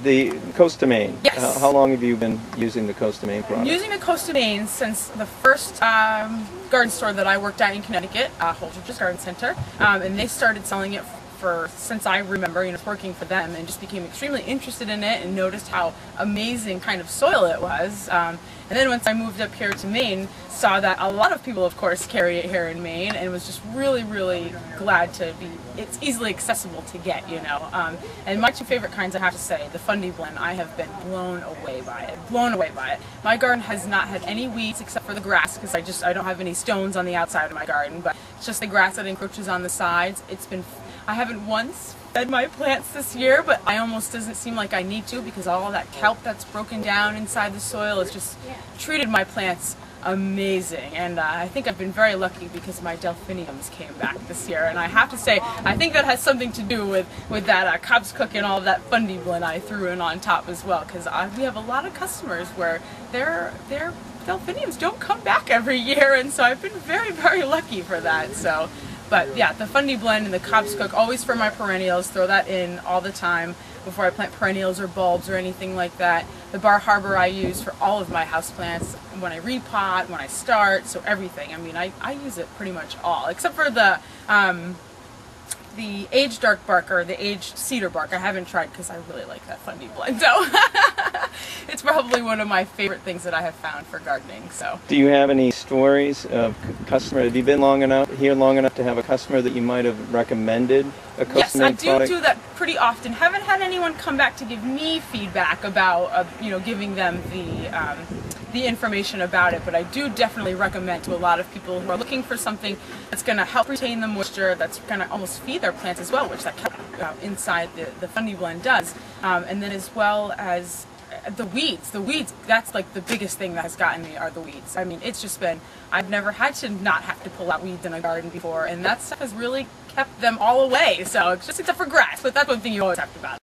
The Coast of Maine. Yes. How long have you been using the Coast of Maine product? I'm using the Coast of Maine since the first garden store that I worked at in Connecticut, Holdridge's Garden Center, and they started selling it since I remember, working for them, and just became extremely interested in it and noticed how amazing kind of soil it was. And then once I moved up here to Maine, saw that a lot of people, of course, carry it here in Maine, and was just really, really glad to be. It's easily accessible to get, And my two favorite kinds, I have to say, the Fundy Blend. I have been blown away by it. Blown away by it. My garden has not had any weeds except for the grass, because I don't have any stones on the outside of my garden, but it's just the grass that encroaches on the sides. I haven't once fed my plants this year, but I almost doesn't seem like I need to, because all that kelp that's broken down inside the soil has just treated my plants amazing. And I think I've been very lucky because my delphiniums came back this year, and I have to say I think that has something to do with that Cobb's Cook and all of that Fundy Blend I threw in on top as well, because we have a lot of customers where their delphiniums don't come back every year, and so I've been very, very lucky for that. But yeah, the Fundy Blend and the Cobb's Cook, always for my perennials, throw that in all the time before I plant perennials or bulbs or anything like that. The Bar Harbor I use for all of my houseplants, when I repot, when I start, so everything. I mean, I use it pretty much all, except for the aged dark bark or the aged cedar bark. I haven't tried because I really like that Fundy Blend, so it's probably one of my favorite things that I have found for gardening. So, do you have any stories of customers? Have you been here long enough to have a customer that you might have recommended a Coast of Maine product? Yes, I do that pretty often. Haven't had anyone come back to give me feedback about giving them the information about it, but I do definitely recommend to a lot of people who are looking for something that's going to help retain the moisture, that's going to almost feed their plants as well, which that inside the Fundy Blend does, and then as well as the weeds, that's like the biggest thing that has gotten me, are the weeds. I mean, it's just been, I've never had to not have to pull out weeds in a garden before, and that stuff has really kept them all away. So, except for grass, but that's one thing you always have to battle.